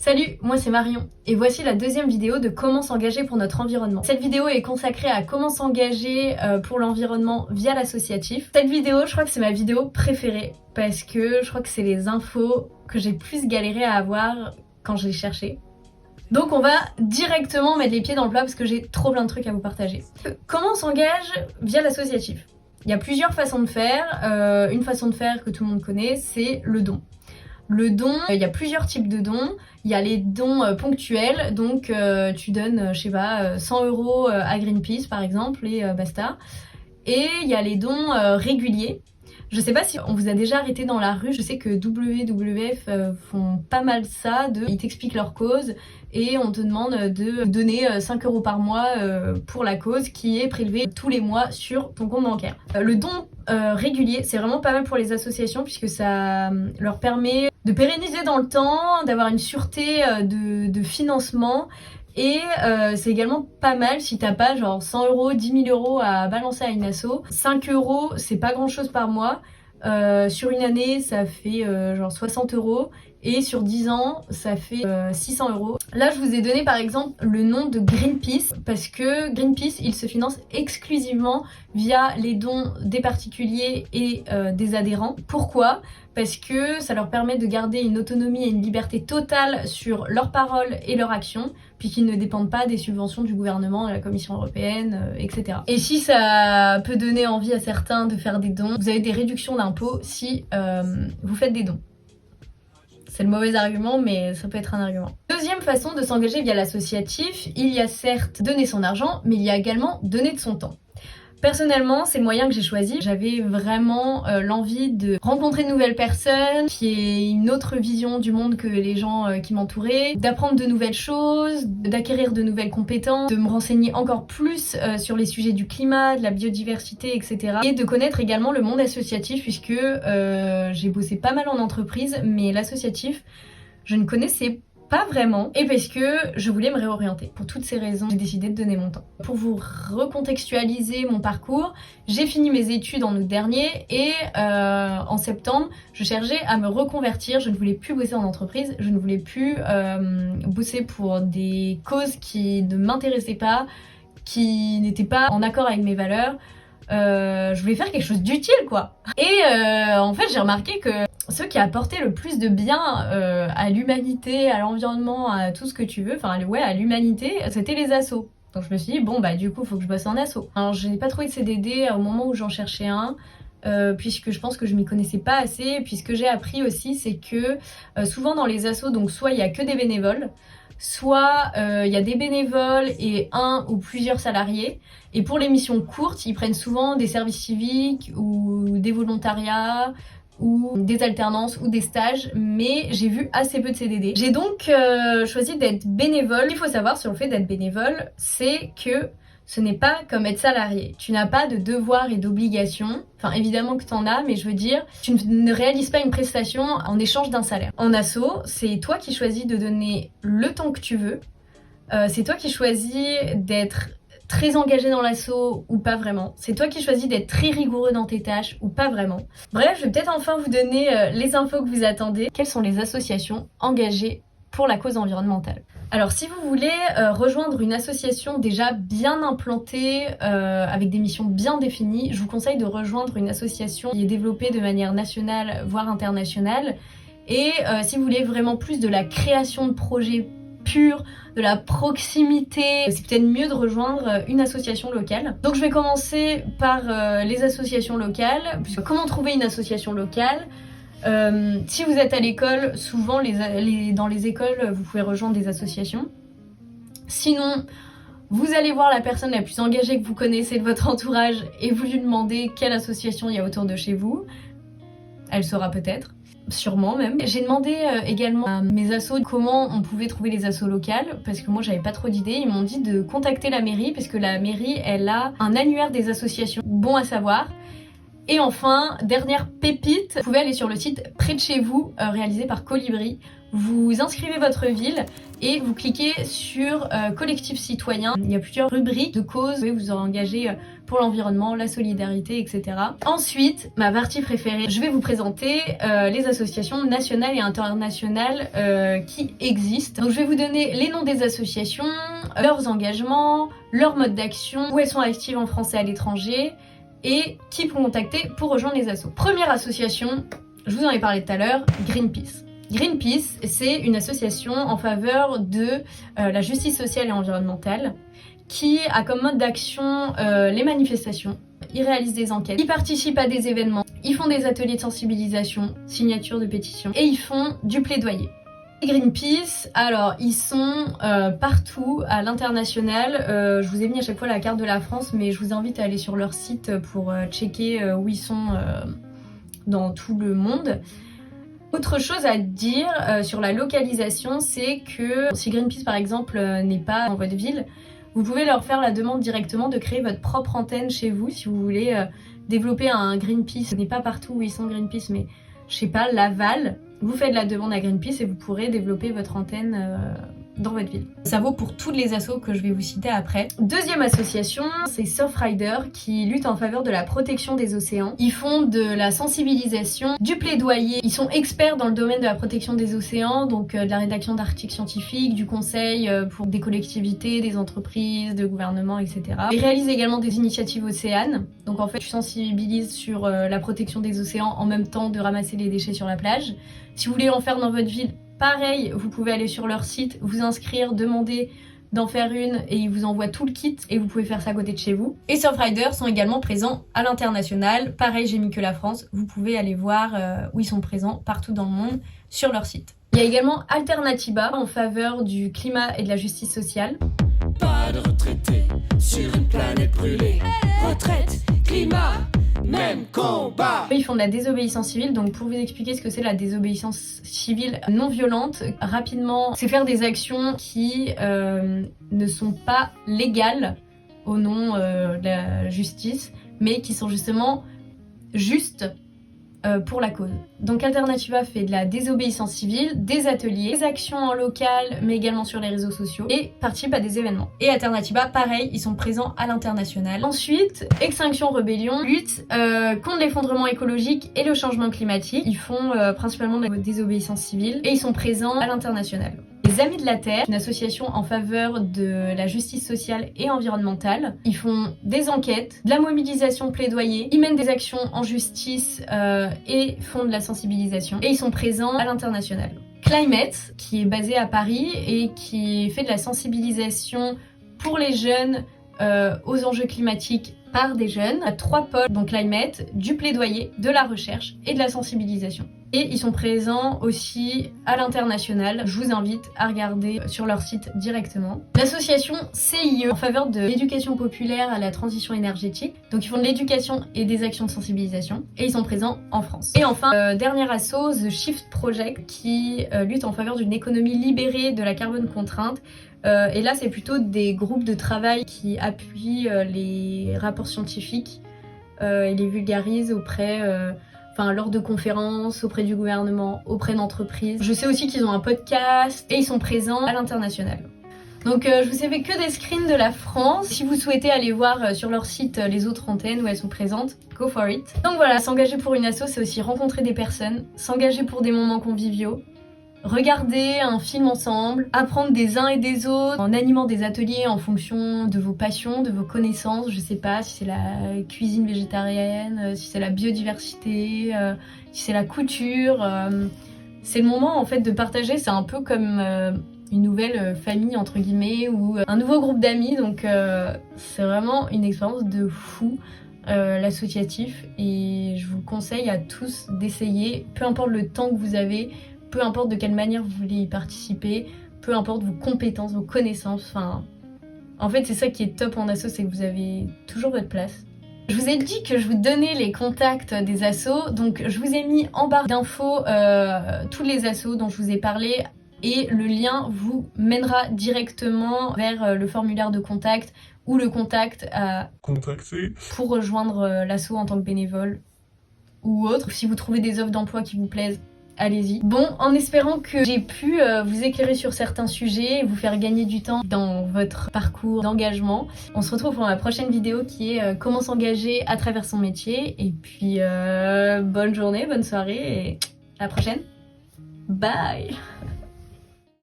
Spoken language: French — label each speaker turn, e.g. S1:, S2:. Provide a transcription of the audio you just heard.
S1: Salut, moi c'est Marion et voici la deuxième vidéo de comment s'engager pour notre environnement. Cette vidéo est consacrée à comment s'engager pour l'environnement via l'associatif. Cette vidéo, je crois que c'est ma vidéo préférée parce que je crois que c'est les infos que j'ai plus galéré à avoir quand je les cherchais. Donc on va directement mettre les pieds dans le plat parce que j'ai trop plein de trucs à vous partager. Comment on s'engage via l'associatif? Il y a plusieurs façons de faire. Une façon de faire que tout le monde connaît, c'est le don. Le don, il y a plusieurs types de dons. Il y a les dons ponctuels, donc tu donnes, je sais pas, 100 € à Greenpeace par exemple et basta. Et il y a les dons réguliers. Je sais pas si on vous a déjà arrêté dans la rue, je sais que WWF font pas mal ça, ils t'expliquent leur cause et on te demande de donner 5 € par mois pour la cause qui est prélevée tous les mois sur ton compte bancaire. Le don régulier, c'est vraiment pas mal pour les associations puisque ça leur permet de pérenniser dans le temps, d'avoir une sûreté de financement. Et c'est également pas mal si t'as pas genre 100 €, 10 000 € à balancer à une asso. 5 € c'est pas grand chose par mois. Sur une année ça fait genre 60 € et sur 10 ans ça fait 600 €. Là je vous ai donné par exemple le nom de Greenpeace parce que Greenpeace il se finance exclusivement via les dons des particuliers et des adhérents. Pourquoi ? Parce que ça leur permet de garder une autonomie et une liberté totale sur leurs paroles et leurs actions, puis qu'ils ne dépendent pas des subventions du gouvernement, de la Commission européenne, etc. Et si ça peut donner envie à certains de faire des dons, vous avez des réductions d'impôts si vous faites des dons. C'est le mauvais argument, mais ça peut être un argument. Deuxième façon de s'engager via l'associatif, il y a certes donner son argent, mais il y a également donner de son temps. Personnellement, c'est le moyen que j'ai choisi. J'avais vraiment l'envie de rencontrer de nouvelles personnes, qui aient une autre vision du monde que les gens qui m'entouraient, d'apprendre de nouvelles choses, d'acquérir de nouvelles compétences, de me renseigner encore plus sur les sujets du climat, de la biodiversité, etc. Et de connaître également le monde associatif puisque j'ai bossé pas mal en entreprise, mais l'associatif, je ne connaissais pas vraiment, et parce que je voulais me réorienter. Pour toutes ces raisons, j'ai décidé de donner mon temps. Pour vous recontextualiser mon parcours, j'ai fini mes études en août dernier et en septembre, je cherchais à me reconvertir. Je ne voulais plus bosser en entreprise, je ne voulais plus bosser pour des causes qui ne m'intéressaient pas, qui n'étaient pas en accord avec mes valeurs. Je voulais faire quelque chose d'utile quoi. Et en fait j'ai remarqué que ceux qui apportaient le plus de bien à l'humanité, à l'environnement, à tout ce que tu veux, enfin ouais à l'humanité, c'était les assos. Donc je me suis dit bon bah du coup faut que je bosse en asso. Alors je n'ai pas trouvé de CDD au moment où j'en cherchais un. Puisque je pense que je m'y connaissais pas assez, puis ce que j'ai appris aussi c'est que souvent dans les assos, donc soit il y a que des bénévoles, soit il y a des bénévoles et un ou plusieurs salariés, et pour les missions courtes ils prennent souvent des services civiques ou des volontariats ou des alternances ou des stages, mais j'ai vu assez peu de CDD. J'ai donc choisi d'être bénévole. Ce qu'il faut savoir sur le fait d'être bénévole, c'est que ce n'est pas comme être salarié. Tu n'as pas de devoirs et d'obligations. Enfin, évidemment que tu en as, mais je veux dire, tu ne réalises pas une prestation en échange d'un salaire. En asso, c'est toi qui choisis de donner le temps que tu veux. C'est toi qui choisis d'être très engagé dans l'asso ou pas vraiment. C'est toi qui choisis d'être très rigoureux dans tes tâches ou pas vraiment. Bref, je vais peut-être enfin vous donner les infos que vous attendez. Quelles sont les associations engagées pour la cause environnementale? Alors si vous voulez rejoindre une association déjà bien implantée, avec des missions bien définies, je vous conseille de rejoindre une association qui est développée de manière nationale, voire internationale. Et si vous voulez vraiment plus de la création de projets pure, de la proximité, c'est peut-être mieux de rejoindre une association locale. Donc je vais commencer par les associations locales. Comment trouver une association locale ? Si vous êtes à l'école, souvent dans les écoles, vous pouvez rejoindre des associations. Sinon, vous allez voir la personne la plus engagée que vous connaissez de votre entourage et vous lui demandez quelle association il y a autour de chez vous. Elle saura peut-être. Sûrement même. J'ai demandé également à mes assos comment on pouvait trouver les assos locales parce que moi j'avais pas trop d'idées. Ils m'ont dit de contacter la mairie parce que la mairie elle a un annuaire des associations, bon à savoir. Et enfin, dernière pépite, vous pouvez aller sur le site près de chez vous, réalisé par Colibri. Vous inscrivez votre ville et vous cliquez sur collectif citoyen. Il y a plusieurs rubriques de causes. Vous aurez engagé pour l'environnement, la solidarité, etc. Ensuite, ma partie préférée, je vais vous présenter les associations nationales et internationales qui existent. Donc je vais vous donner les noms des associations, leurs engagements, leur mode d'action, où elles sont actives en France et à l'étranger, et qui pour contacter pour rejoindre les assos. Première association, je vous en ai parlé tout à l'heure, Greenpeace. Greenpeace, c'est une association en faveur de la justice sociale et environnementale qui a comme mode d'action les manifestations. Ils réalisent des enquêtes, ils participent à des événements, ils font des ateliers de sensibilisation, signature de pétitions et ils font du plaidoyer. Greenpeace, alors ils sont partout à l'international. Je vous ai mis à chaque fois la carte de la France, mais je vous invite à aller sur leur site pour checker où ils sont dans tout le monde. Autre chose à dire sur la localisation, c'est que si Greenpeace par exemple n'est pas dans votre ville, vous pouvez leur faire la demande directement de créer votre propre antenne chez vous si vous voulez développer un Greenpeace. Ce n'est pas partout où ils sont Greenpeace, mais je sais pas, Laval, vous faites la demande à Greenpeace et vous pourrez développer votre antenne dans votre ville. Ça vaut pour toutes les assos que je vais vous citer après. Deuxième association, c'est Surfrider qui lutte en faveur de la protection des océans. Ils font de la sensibilisation, du plaidoyer. Ils sont experts dans le domaine de la protection des océans, donc de la rédaction d'articles scientifiques, du conseil pour des collectivités, des entreprises, de gouvernements, etc. Ils réalisent également des initiatives océanes. Donc en fait, tu sensibilises sur la protection des océans en même temps de ramasser les déchets sur la plage. Si vous voulez en faire dans votre ville, pareil, vous pouvez aller sur leur site, vous inscrire, demander d'en faire une et ils vous envoient tout le kit et vous pouvez faire ça à côté de chez vous. Et Surfrider sont également présents à l'international. Pareil, j'ai mis que la France. Vous pouvez aller voir où ils sont présents partout dans le monde sur leur site. Il y a également Alternativa en faveur du climat et de la justice sociale.
S2: Pas de retraités sur une planète brûlée. Retraite, climat, même combat.
S1: Ils font de la désobéissance civile, donc pour vous expliquer ce que c'est la désobéissance civile non violente, rapidement, c'est faire des actions qui ne sont pas légales au nom de la justice, mais qui sont justement justes pour la cause. Donc Alternativa fait de la désobéissance civile, des ateliers, des actions en local, mais également sur les réseaux sociaux, et participe à des événements. Et Alternativa, pareil, ils sont présents à l'international. Ensuite, Extinction Rebellion lutte contre l'effondrement écologique et le changement climatique. Ils font principalement de la désobéissance civile, et ils sont présents à l'international. Les Amis de la Terre, une association en faveur de la justice sociale et environnementale. Ils font des enquêtes, de la mobilisation plaidoyer, ils mènent des actions en justice et font de la sensibilisation. Et ils sont présents à l'international. Climate, qui est basé à Paris et qui fait de la sensibilisation pour les jeunes aux enjeux climatiques par des jeunes. À 3 pôles, donc Climate, du plaidoyer, de la recherche et de la sensibilisation. Et ils sont présents aussi à l'international. Je vous invite à regarder sur leur site directement. L'association CIE en faveur de l'éducation populaire à la transition énergétique. Donc ils font de l'éducation et des actions de sensibilisation. Et ils sont présents en France. Et enfin, dernier asso, The Shift Project, qui lutte en faveur d'une économie libérée de la carbone contrainte. Et là, c'est plutôt des groupes de travail qui appuient les rapports scientifiques et les vulgarisent auprès... lors de conférences, auprès du gouvernement, auprès d'entreprises. Je sais aussi qu'ils ont un podcast et ils sont présents à l'international. Donc je vous ai fait que des screens de la France. Si vous souhaitez aller voir sur leur site les autres antennes où elles sont présentes, go for it. Donc voilà, s'engager pour une asso, c'est aussi rencontrer des personnes, s'engager pour des moments conviviaux, regarder un film ensemble, apprendre des uns et des autres en animant des ateliers en fonction de vos passions, de vos connaissances. Je sais pas si c'est la cuisine végétarienne, si c'est la biodiversité, si c'est la couture. C'est le moment en fait de partager, c'est un peu comme une nouvelle famille entre guillemets ou un nouveau groupe d'amis. Donc c'est vraiment une expérience de fou. L'associatif, et je vous conseille à tous d'essayer, peu importe le temps que vous avez, peu importe de quelle manière vous voulez y participer, peu importe vos compétences, vos connaissances, en fait c'est ça qui est top en asso, c'est que vous avez toujours votre place. Je vous ai dit que je vous donnais les contacts des assos, donc je vous ai mis en barre d'infos tous les assos dont je vous ai parlé, et le lien vous mènera directement vers le formulaire de contact ou le contact à
S3: contacter
S1: pour rejoindre l'asso en tant que bénévole ou autre. Si vous trouvez des offres d'emploi qui vous plaisent, allez-y. Bon, en espérant que j'ai pu vous éclairer sur certains sujets et vous faire gagner du temps dans votre parcours d'engagement. On se retrouve pour la prochaine vidéo qui est comment s'engager à travers son métier. Et puis bonne journée, bonne soirée et à la prochaine. Bye.